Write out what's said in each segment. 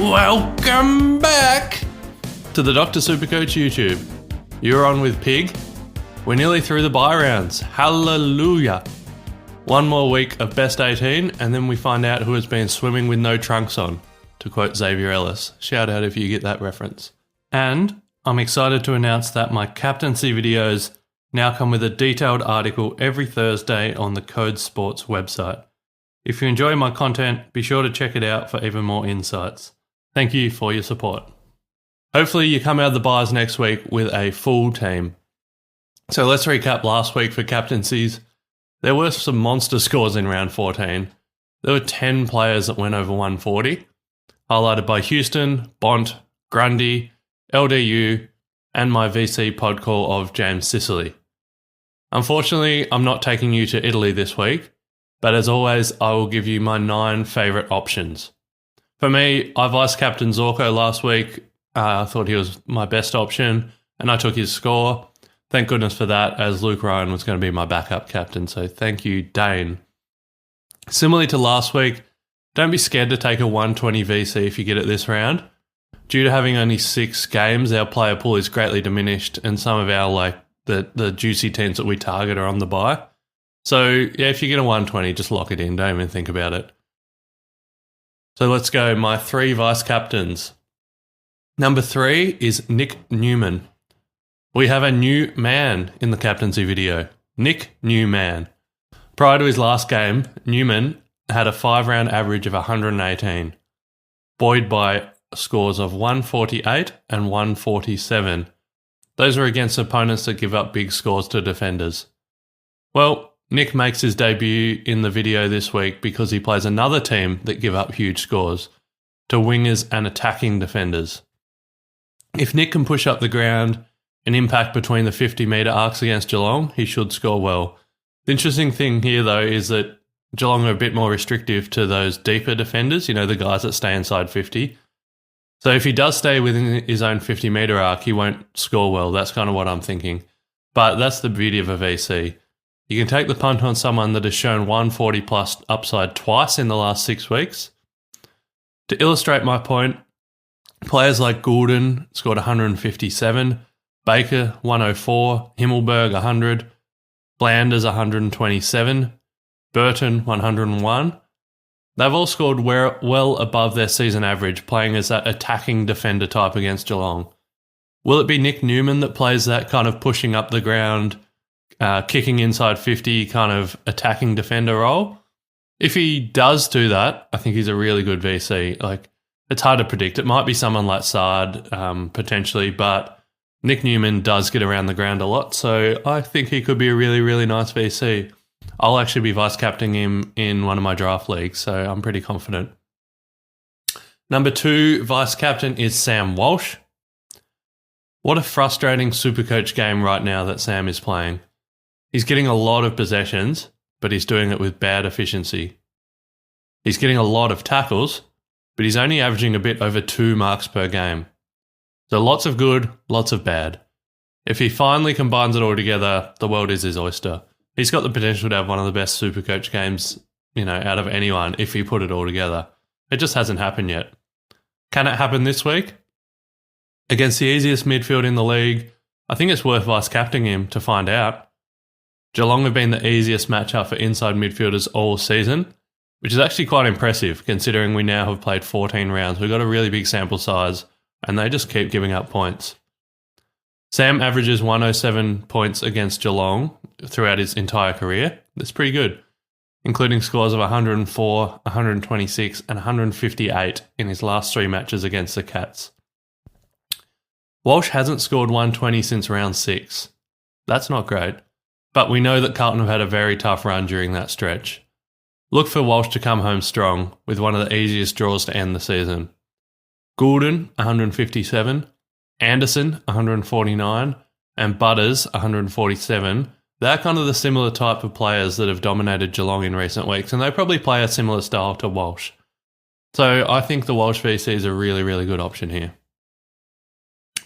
Welcome back to the Dr. Supercoach YouTube. You're on with Pig. We're nearly through the bye rounds. Hallelujah. One more week of best 18 and then we find out who has been swimming with no trunks on, to quote Xavier Ellis. Shout out if you get that reference. And I'm excited to announce that my captaincy videos now come with a detailed article every Thursday on the Code Sports website. If you enjoy my content, be sure to check it out for even more insights. Thank you for your support. Hopefully you come out of the byes next week with a full team. So let's recap last week for captaincies. There were some monster scores in round 14. There were 10 players that went over 140, highlighted by Houston, Bont, Grundy, LDU, and my VC pod call of James Sicily. Unfortunately, I'm not taking you to Italy this week, but as always, I will give you my 9 favourite options. For me, I vice-captained Zorko last week. I thought he was my best option, and I took his score. Thank goodness for that, as Luke Ryan was going to be my backup captain, so thank you, Dane. Similarly to last week, don't be scared to take a 120 VC if you get it this round. Due to having only 6 games, our player pool is greatly diminished, and some of our the juicy teams that we target are on the bye. So yeah, if you get a 120, just lock it in. Don't even think about it. So let's go. My 3 vice captains. Number 3 is Nick Newman. We have a new man in the captaincy video. Nick Newman. Prior to his last game, Newman had a 5-round average of 118, buoyed by scores of 148 and 147. Those are against opponents that give up big scores to defenders. Well, Nick makes his debut in the video this week because he plays another team that give up huge scores to wingers and attacking defenders. If Nick can push up the ground and impact between the 50-metre arcs against Geelong, he should score well. The interesting thing here, though, is that Geelong are a bit more restrictive to those deeper defenders, the guys that stay inside 50. So if he does stay within his own 50-metre arc, he won't score well. That's kind of what I'm thinking. But that's the beauty of a VC. You can take the punt on someone that has shown 140-plus upside twice in the last 6 weeks. To illustrate my point, players like Goulden scored 157, Baker 104, Himmelberg 100, Blanders 127, Burton 101. They've all scored well above their season average, playing as that attacking defender type against Geelong. Will it be Nick Newman that plays that kind of pushing up the ground, kicking inside 50 kind of attacking defender role? If he does do that, I think he's a really good VC. It's hard to predict. It might be someone like Sard, potentially, but Nick Newman does get around the ground a lot, so I think he could be a really, really nice VC. I'll actually be vice-captaining him in one of my draft leagues, so I'm pretty confident. Number 2 vice-captain is Sam Walsh. What a frustrating Supercoach game right now that Sam is playing. He's getting a lot of possessions, but he's doing it with bad efficiency. He's getting a lot of tackles, but he's only averaging a bit over 2 marks per game. So lots of good, lots of bad. If he finally combines it all together, the world is his oyster. He's got the potential to have one of the best Supercoach games, out of anyone if he put it all together. It just hasn't happened yet. Can it happen this week? Against the easiest midfield in the league, I think it's worth vice-captaining him to find out. Geelong have been the easiest matchup for inside midfielders all season, which is actually quite impressive considering we now have played 14 rounds. We've got a really big sample size and they just keep giving up points. Sam averages 107 points against Geelong throughout his entire career. That's pretty good, including scores of 104, 126 and 158 in his last 3 matches against the Cats. Walsh hasn't scored 120 since round 6. That's not great, but we know that Carlton have had a very tough run during that stretch. Look for Walsh to come home strong with one of the easiest draws to end the season. Goulden, 157, Anderson, 149, and Butters, 147. They're kind of the similar type of players that have dominated Geelong in recent weeks, and they probably play a similar style to Walsh. So I think the Walsh VC is a really, really good option here.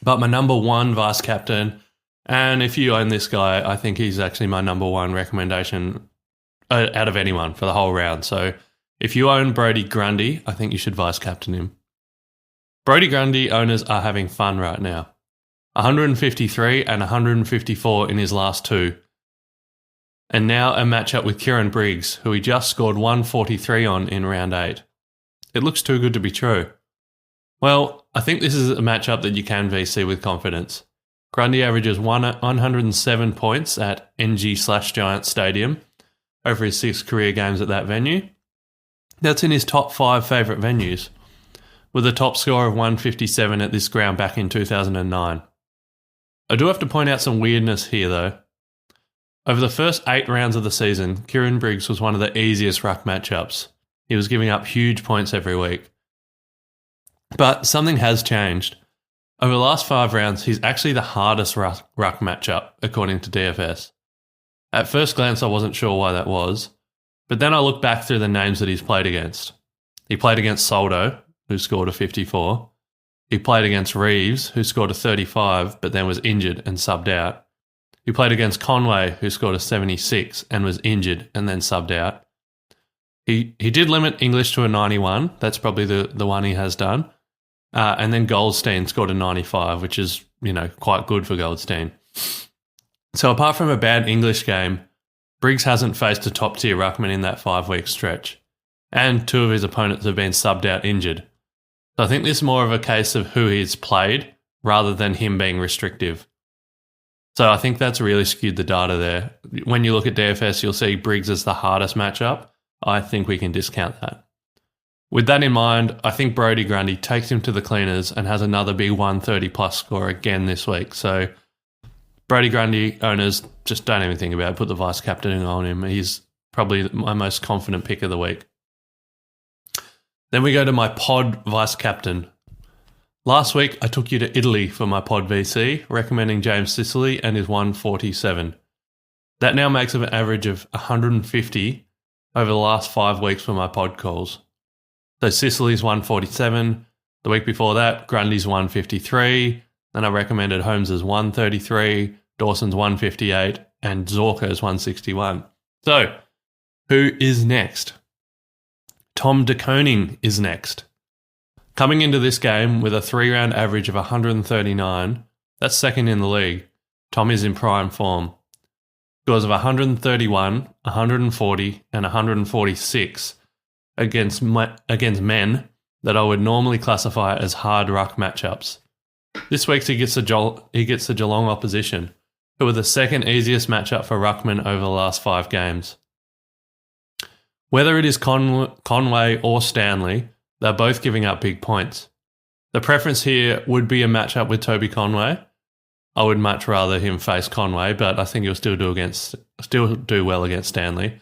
But my number 1 vice-captain, and if you own this guy, I think he's actually my number 1 recommendation out of anyone for the whole round. So if you own Brodie Grundy, I think you should vice-captain him. Brodie Grundy owners are having fun right now. 153 and 154 in his last two. And now a matchup with Kieran Briggs, who he just scored 143 on in round 8. It looks too good to be true. Well, I think this is a matchup that you can VC with confidence. Grundy averages 107 points at NG/Giants Stadium over his 6 career games at that venue. That's in his top 5 favourite venues, with a top score of 157 at this ground back in 2009. I do have to point out some weirdness here though. Over the first 8 rounds of the season, Kieran Briggs was one of the easiest ruck matchups. He was giving up huge points every week. But something has changed. Over the last 5 rounds, he's actually the hardest ruck matchup, according to DFS. At first glance, I wasn't sure why that was, but then I looked back through the names that he's played against. He played against Soldo, who scored a 54. He played against Reeves, who scored a 35, but then was injured and subbed out. He played against Conway, who scored a 76 and was injured and then subbed out. He did limit English to a 91. That's probably the one he has done. And then Goldstein scored a 95, which is, quite good for Goldstein. So apart from a bad English game, Briggs hasn't faced a top-tier ruckman in that 5-week stretch. And 2 of his opponents have been subbed out injured. So I think this is more of a case of who he's played rather than him being restrictive. So I think that's really skewed the data there. When you look at DFS, you'll see Briggs as the hardest matchup. I think we can discount that. With that in mind, I think Brodie Grundy takes him to the cleaners and has another big 130-plus score again this week. So Brodie Grundy owners, just don't even think about it. Put the vice-captain on him. He's probably my most confident pick of the week. Then we go to my pod vice-captain. Last week, I took you to Italy for my pod VC, recommending James Sicily and his 147. That now makes an average of 150 over the last 5 weeks for my pod calls. So Sicily's 147, the week before that, Grundy's 153, then I recommended Holmes's 133, Dawson's 158, and Zorko's 161. So, who is next? Tom De Koning is next. Coming into this game with a 3-round average of 139, that's second in the league, Tom is in prime form. Scores of 131, 140, and 146 against men that I would normally classify as hard ruck matchups. This week he gets the Geelong opposition, who are the second easiest matchup for ruckman over the last 5 games. Whether it is Conway or Stanley, they're both giving up big points. The preference here would be a matchup with Toby Conway. I would much rather him face Conway, but I think he'll still do well against Stanley.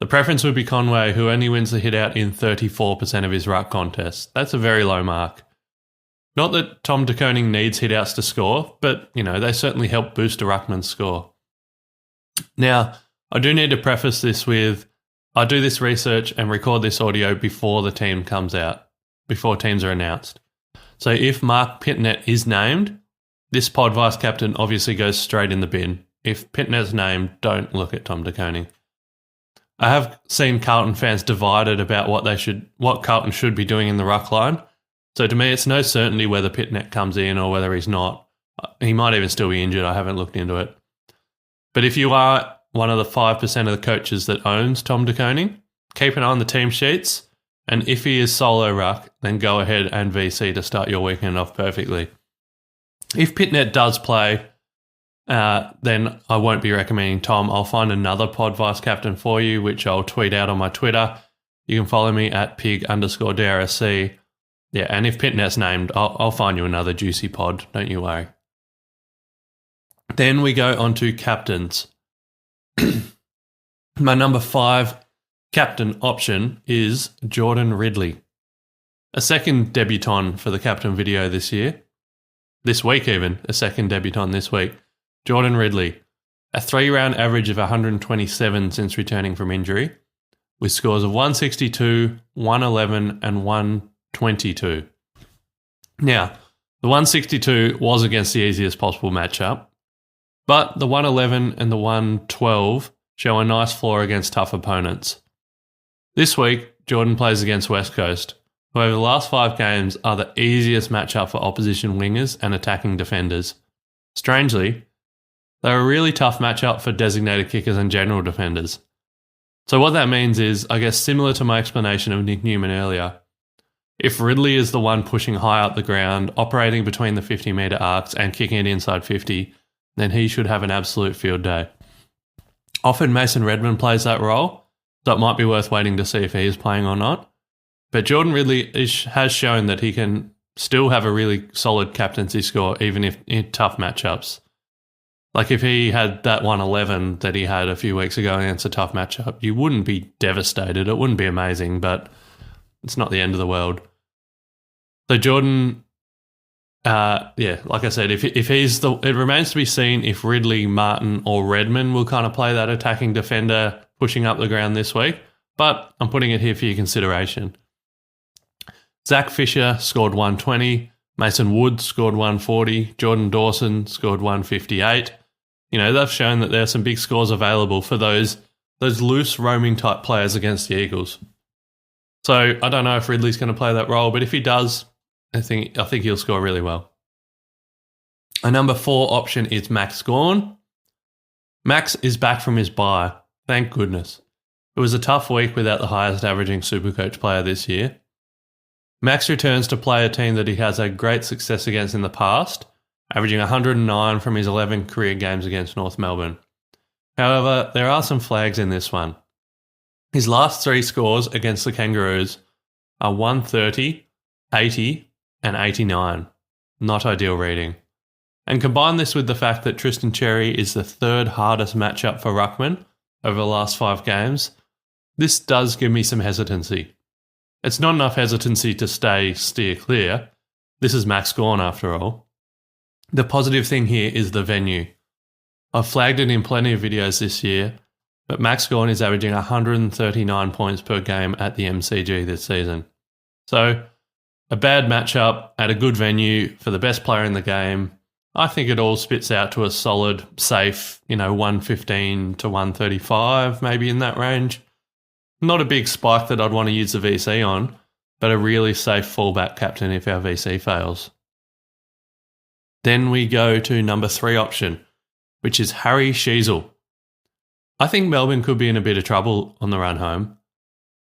The preference would be Conway, who only wins the hit-out in 34% of his ruck contests. That's a very low mark. Not that Tom De Koning needs hit-outs to score, but, they certainly help boost a ruckman's score. Now, I do need to preface this with, I do this research and record this audio before the team comes out, before teams are announced. So if Mark Pitnet is named, this pod vice-captain obviously goes straight in the bin. If Pitnet's named, don't look at Tom De Koning. I have seen Carlton fans divided about what Carlton should be doing in the ruck line. So to me, it's no certainty whether Pitnet comes in or whether he's not. He might even still be injured. I haven't looked into it. But if you are one of the 5% of the coaches that owns Tom De Koning, keep an eye on the team sheets. And if he is solo ruck, then go ahead and VC to start your weekend off perfectly. If Pitnet does play, then I won't be recommending Tom. I'll find another pod vice captain for you, which I'll tweet out on my Twitter. You can follow me at pig_DRSC. Yeah, and if Pitnet's named, I'll find you another juicy pod. Don't you worry. Then we go on to captains. My number 5 captain option is Jordan Ridley. A second debutant for the captain video this year. This week even, a second debutant this week. Jordan Ridley, a 3-round average of 127 since returning from injury, with scores of 162, 111 and 122. Now, the 162 was against the easiest possible matchup, but the 111 and the 112 show a nice floor against tough opponents. This week, Jordan plays against West Coast, who over the last 5 games are the easiest matchup for opposition wingers and attacking defenders. Strangely, they're a really tough matchup for designated kickers and general defenders. So what that means is, I guess similar to my explanation of Nick Newman earlier, if Ridley is the one pushing high up the ground, operating between the 50-metre arcs and kicking it inside 50, then he should have an absolute field day. Often Mason Redmond plays that role, so it might be worth waiting to see if he is playing or not. But Jordan Ridley has shown that he can still have a really solid captaincy score even if in tough matchups. Like if he had that 111 that he had a few weeks ago against a tough matchup, you wouldn't be devastated. It wouldn't be amazing, but it's not the end of the world. So Jordan, like I said, if he's it remains to be seen if Ridley, Martin or Redmond will kind of play that attacking defender pushing up the ground this week, but I'm putting it here for your consideration. Zach Fisher scored 120, Mason Wood scored 140, Jordan Dawson scored 158. You know, they've shown that there are some big scores available for those loose roaming type players against the Eagles. So I don't know if Ridley's going to play that role, but if he does, I think he'll score really well. A number 4 option is Max Gawn. Max is back from his bye. Thank goodness. It was a tough week without the highest averaging Supercoach player this year. Max returns to play a team that he has had great success against in the past, averaging 109 from his 11 career games against North Melbourne. However, there are some flags in this one. His last 3 scores against the Kangaroos are 130, 80 and 89. Not ideal reading. And combine this with the fact that Tristan Cherry is the 3rd hardest matchup for Ruckman over the last 5 games, this does give me some hesitancy. It's not enough hesitancy to steer clear. This is Max Gawn after all. The positive thing here is the venue. I've flagged it in plenty of videos this year, but Max Gawn is averaging 139 points per game at the MCG this season. So, a bad matchup at a good venue for the best player in the game. I think it all spits out to a solid, safe, 115 to 135, maybe in that range. Not a big spike that I'd want to use the VC on, but a really safe fallback captain if our VC fails. Then we go to number 3 option, which is Harry Sheezel. I think Melbourne could be in a bit of trouble on the run home.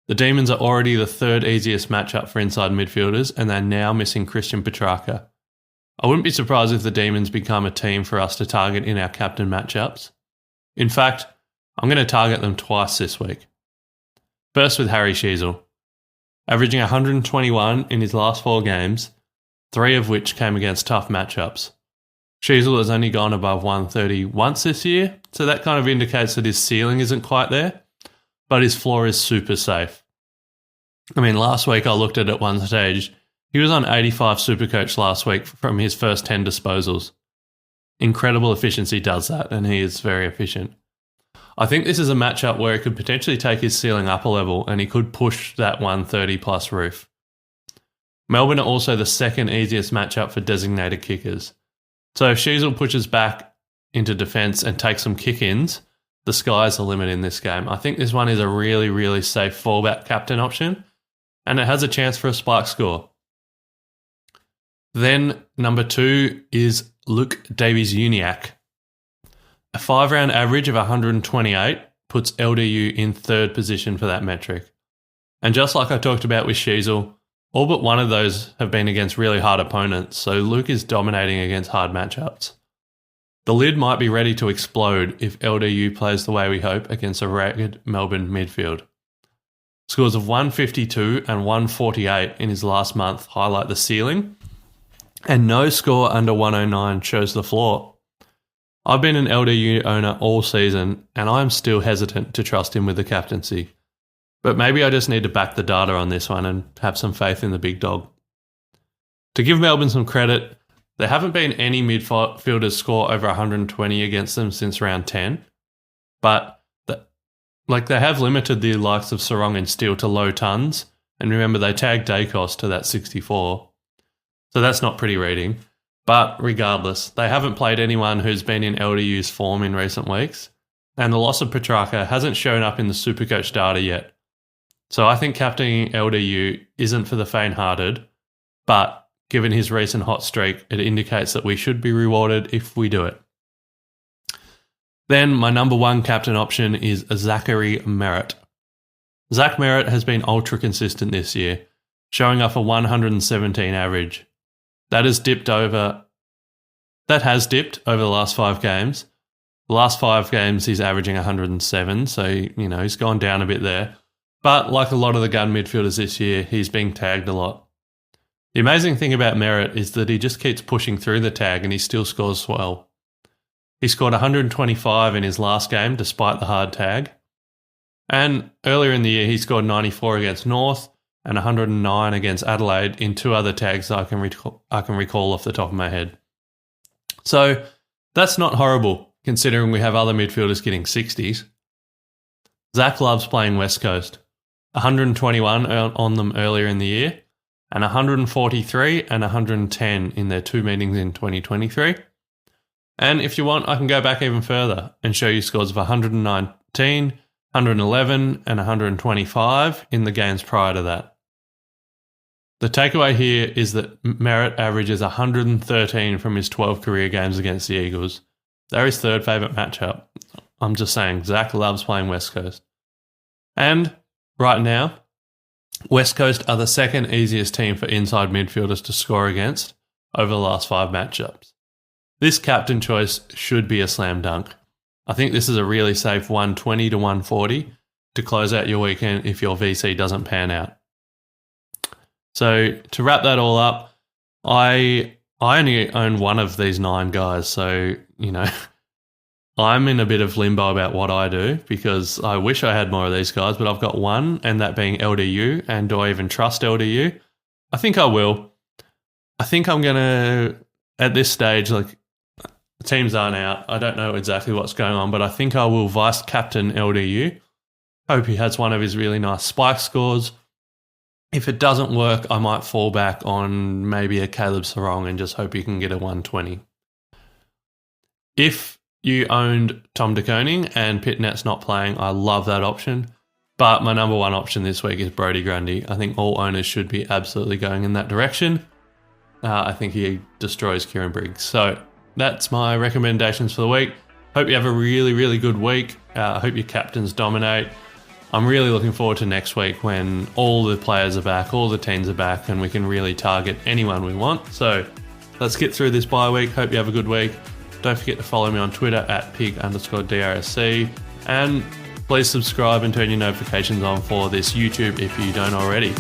The Demons are already the 3rd easiest matchup for inside midfielders, and they're now missing Christian Petrarca. I wouldn't be surprised if the Demons become a team for us to target in our captain matchups. In fact, I'm going to target them twice this week. First with Harry Sheezel, averaging 121 in his last 4 games, 3 of which came against tough matchups. Sheezel has only gone above 130 once this year, so that kind of indicates that his ceiling isn't quite there, but his floor is super safe. I mean, last week I looked at one stage, he was on 85 Supercoach last week from his first 10 disposals. Incredible efficiency does that, and he is very efficient. I think this is a matchup where he could potentially take his ceiling up a level and he could push that 130 plus roof. Melbourne are also the 2nd easiest matchup for designated kickers. So if Sheezel pushes back into defence and takes some kick-ins, the sky's the limit in this game. I think this one is a really, really safe fallback captain option, and it has a chance for a spike score. Then number 2 is Luke Davies-Uniacke. A 5-round average of 128 puts LDU in 3rd position for that metric. And just like I talked about with Sheezel, all but one of those have been against really hard opponents, so Luke is dominating against hard matchups. The lid might be ready to explode if LDU plays the way we hope against a ragged Melbourne midfield. Scores of 152 and 148 in his last month highlight the ceiling, and no score under 109 shows the floor. I've been an LDU owner all season, and I'm still hesitant to trust him with the captaincy. But maybe I just need to back the data on this one and have some faith in the big dog. To give Melbourne some credit, there haven't been any midfielders score over 120 against them since round 10, but they have limited the likes of Sarong and Steele to low tons, and remember they tagged Dacos to that 64. So that's not pretty reading. But regardless, they haven't played anyone who's been in LDU's form in recent weeks, and the loss of Petrarca hasn't shown up in the Supercoach data yet. So I think captaining LDU isn't for the faint-hearted, but given his recent hot streak, it indicates that we should be rewarded if we do it. Then my number one captain option is Zachary Merritt. Zach Merritt has been ultra consistent this year, showing off a 117 average. That has dipped over the last 5 games. The last 5 games he's averaging 107, so he's gone down a bit there. But like a lot of the gun midfielders this year, he's being tagged a lot. The amazing thing about Merritt is that he just keeps pushing through the tag and he still scores well. He scored 125 in his last game despite the hard tag. And earlier in the year, he scored 94 against North and 109 against Adelaide in 2 other tags that I can recall off the top of my head. So that's not horrible, considering we have other midfielders getting 60s. Zach loves playing West Coast. 121 on them earlier in the year, and 143 and 110 in their 2 meetings in 2023. And if you want, I can go back even further and show you scores of 119, 111 and 125 in the games prior to that. The takeaway here is that Merritt averages 113 from his 12 career games against the Eagles. They're his 3rd favourite matchup. I'm just saying, Zach loves playing West Coast. And right now, West Coast are the 2nd easiest team for inside midfielders to score against over the last 5 matchups. This captain choice should be a slam dunk. I think this is a really safe 120 to 140 to close out your weekend if your VC doesn't pan out. So to wrap that all up, I only own one of these 9 guys, so, I'm in a bit of limbo about what I do because I wish I had more of these guys, but I've got one, and that being LDU. And do I even trust LDU? I think I will. I think I'm going to, at this stage, teams aren't out. I don't know exactly what's going on, but I think I will vice captain LDU. Hope he has one of his really nice spike scores. If it doesn't work, I might fall back on maybe a Caleb Sarong and just hope he can get a 120. If you owned Tom de Koning and Pitnet's not playing, I love that option. But my number one option this week is Brodie Grundy. I think all owners should be absolutely going in that direction. I think he destroys Kieran Briggs. So that's my recommendations for the week. Hope you have a really, really good week. I hope your captains dominate. I'm really looking forward to next week when all the players are back, all the teams are back, and we can really target anyone we want. So let's get through this bye week. Hope you have a good week. Don't forget to follow me on Twitter at pig_DRSC. And please subscribe and turn your notifications on for this YouTube if you don't already.